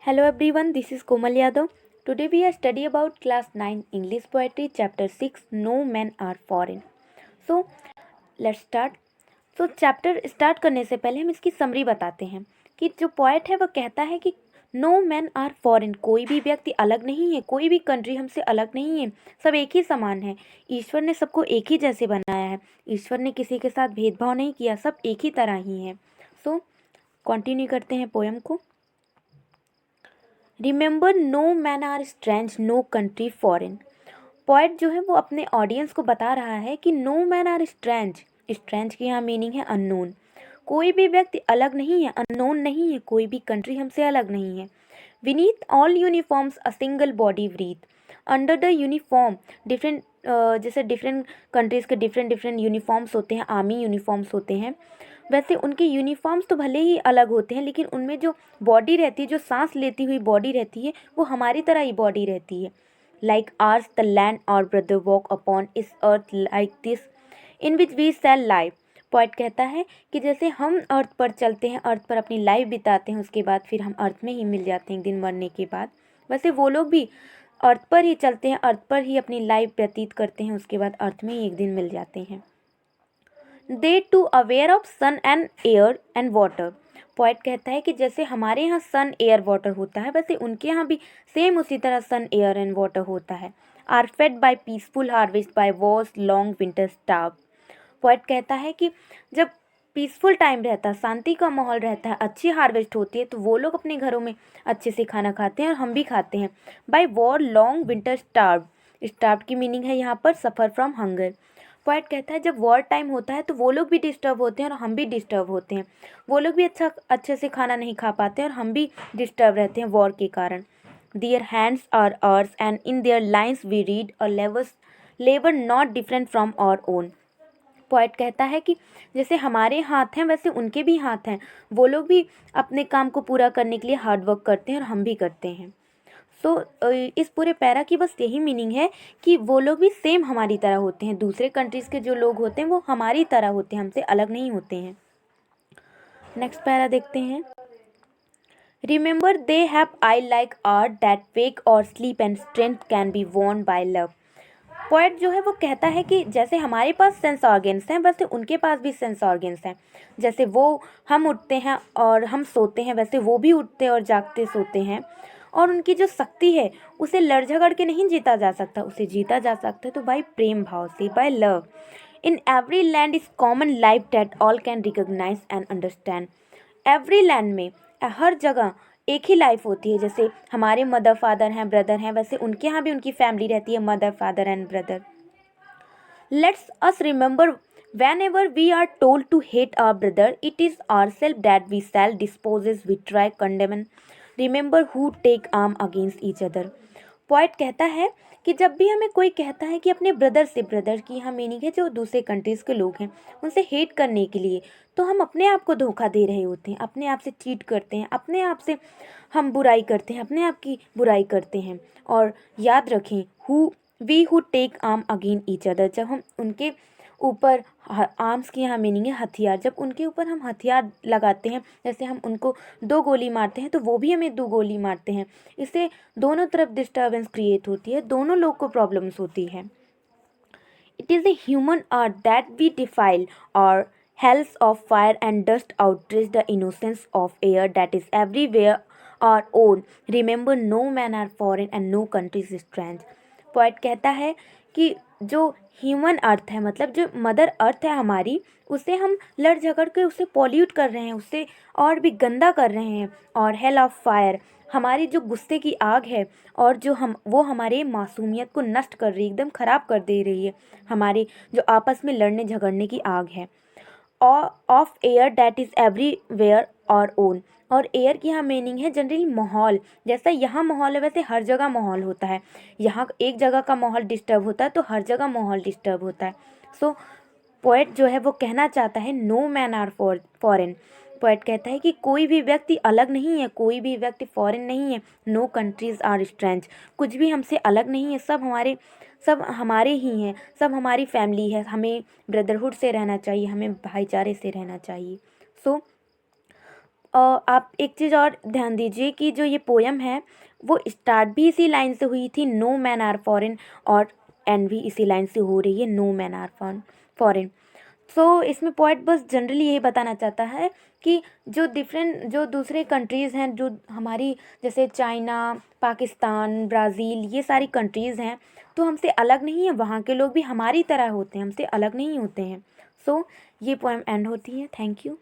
Hello everyone, this is Komal Yadav. Today we are study about class 9 English poetry chapter 6 No Men are foreign. So let's start. So chapter start करने से पहले हम इसकी summary बताते हैं कि जो पोएट है वह कहता है कि नो मैन आर फॉरेन, कोई भी व्यक्ति अलग नहीं है, कोई भी कंट्री हमसे अलग नहीं है, सब एक ही समान है। ईश्वर ने सबको एक ही जैसे बनाया है, ईश्वर ने किसी के साथ भेदभाव नहीं किया, सब एक ही तरह ही है। सो कंटिन्यू करते हैं पोएम को। Remember no man are strange, no country foreign. Poet जो है वो अपने ऑडियंस को बता रहा है कि no man are strange, strange की यहाँ मीनिंग है अननोन। कोई भी व्यक्ति अलग नहीं है, अननोन नहीं है, कोई भी कंट्री हमसे अलग नहीं है। Beneath all uniforms a single body breathe. Under the uniform different, जैसे डिफरेंट कंट्रीज़ के डिफरेंट डिफरेंट यूनिफॉर्म्स होते हैं, आर्मी यूनिफॉर्म्स होते हैं, वैसे उनके यूनिफॉर्म्स तो भले ही अलग होते हैं, लेकिन उनमें जो बॉडी रहती है, जो सांस लेती हुई बॉडी रहती है, वो हमारी तरह ही बॉडी रहती है। Like ours the land our brother walk upon is earth like this in which we shall live. Point कहता है कि जैसे हम अर्थ पर चलते हैं, अर्थ पर अपनी लाइफ बिताते हैं, उसके बाद फिर हम अर्थ में ही मिल जाते हैं एक दिन मरने के बाद, वैसे वो लोग भी अर्थ पर ही चलते हैं, अर्थ पर ही अपनी लाइफ व्यतीत करते हैं, उसके बाद अर्थ में ही एक दिन मिल जाते हैं। They too aware of sun and air and water. Poet कहता है कि जैसे हमारे यहाँ सन एयर वाटर होता है, वैसे उनके यहाँ भी सेम उसी तरह सन एयर एंड वाटर होता है। Are fed by peaceful harvest by wars long winter starve. Poet कहता है कि जब पीसफुल टाइम रहता है, शांति का माहौल रहता है, अच्छी हार्वेस्ट होती है, तो वो लोग अपने घरों में अच्छे से खाना खाते हैं और हम भी खाते हैं। By war long winter starve, starve की मीनिंग है यहाँ पर सफ़र फ्रॉम हंगर। पोएट कहता है जब वॉर टाइम होता है तो वो लोग भी डिस्टर्ब होते हैं और हम भी डिस्टर्ब होते हैं, वो लोग भी अच्छे से खाना नहीं खा पाते और हम भी डिस्टर्ब रहते हैं वॉर के कारण। Their hands are ours and in their lines we read a labour not different from our own. Poet कहता है कि जैसे हमारे हाथ हैं वैसे उनके भी हाथ हैं, वो लोग भी अपने काम को पूरा करने के लिए हार्ड वर्क करते हैं और हम भी करते हैं। सो इस पूरे पैरा की बस यही मीनिंग है कि वो लोग भी सेम हमारी तरह होते हैं, दूसरे कंट्रीज़ के जो लोग होते हैं वो हमारी तरह होते हैं, हमसे अलग नहीं होते हैं। नेक्स्ट पैरा देखते हैं। Remember they have eye like art that wake or sleep and strength can be worn by love. Poet जो है वो कहता है कि जैसे हमारे पास सेंस ऑर्गेन्स हैं, वैसे उनके पास भी सेंस ऑर्गेन्स हैं। जैसे वो हम उठते हैं और हम सोते हैं, वैसे वो भी उठते और जागते सोते हैं। और उनकी जो शक्ति है उसे लड़ झगड़ के नहीं जीता जा सकता, उसे जीता जा सकता है तो बाय प्रेम भाव से, by love. In every land is common life that all can recognise and understand. Every land में, हर जगह एक ही लाइफ होती है। जैसे हमारे मदर फादर हैं, ब्रदर हैं, वैसे उनके यहाँ भी उनकी फैमिली रहती है, mother father and brother. Let's us remember whenever we are told to hate our brother, it is ourselves that we shall disposes, betray, condemn. Remember who take arm against each other. Point कहता है कि जब भी हमें कोई कहता है कि अपने ब्रदर से, ब्रदर की यहाँ मीनिंग है जो दूसरे कंट्रीज़ के लोग हैं, उनसे हेट करने के लिए, तो हम अपने आप को धोखा दे रहे होते हैं, अपने आप से चीट करते हैं, अपने आप से हम बुराई करते हैं, अपने आप की बुराई करते हैं। और याद रखें who take arm again each other, जब हम उनके ऊपर, आर्म्स की यहाँ मीनिंग है हथियार, जब उनके ऊपर हम हथियार लगाते हैं, जैसे हम उनको 2 गोली मारते हैं तो वो भी हमें 2 गोली मारते हैं, इससे दोनों तरफ डिस्टर्बेंस क्रिएट होती है, दोनों लोग को प्रॉब्लम्स होती है। It is a human art that we defile our hells of fire and dust outrage the innocence of air that is everywhere our own. Remember no man are foreign and no country is strange. Poet कहता है कि जो human अर्थ है, मतलब जो mother earth है हमारी, उसे हम लड़ झगड़ के उसे पॉल्यूट कर रहे हैं, उससे और भी गंदा कर रहे हैं। और हेल ऑफ फायर, हमारी जो गुस्से की आग है, और जो वो हमारे मासूमियत को नष्ट कर रही है, एकदम ख़राब कर दे रही है, हमारी जो आपस में लड़ने झगड़ने की आग है। Of air that is everywhere और ओन। और एयर की यहाँ मीनिंग है जनरली माहौल, जैसा यहाँ माहौल है वैसे हर जगह माहौल होता है, यहाँ एक जगह का माहौल डिस्टर्ब होता है तो हर जगह माहौल डिस्टर्ब होता है। सो पोएट जो है वो कहना चाहता है no man are foreign. Poet कहता है कि कोई भी व्यक्ति अलग नहीं है, कोई भी व्यक्ति फॉरेन नहीं है। नो कंट्रीज़ आर स्ट्रेंज, कुछ भी हमसे अलग नहीं है, सब हमारे ही हैं, सब हमारी फैमिली है। हमें ब्रदरहुड से रहना चाहिए, हमें भाईचारे से रहना चाहिए। सो आप एक चीज़ और ध्यान दीजिए कि जो ये पोएम है वो स्टार्ट भी इसी लाइन से हुई थी, नो मैन आर फॉरेन, और एंड भी इसी लाइन से हो रही है, नो मैन आर फॉरेन। सो इसमें पोएट बस जनरली यही बताना चाहता है कि जो दूसरे कंट्रीज़ हैं, जो हमारी जैसे चाइना, पाकिस्तान, ब्राज़ील, ये सारी कंट्रीज़ हैं, तो हमसे अलग नहीं है, वहाँ के लोग भी हमारी तरह होते हैं, हमसे अलग नहीं होते हैं। सो ये पोएम एंड होती है। Thank you.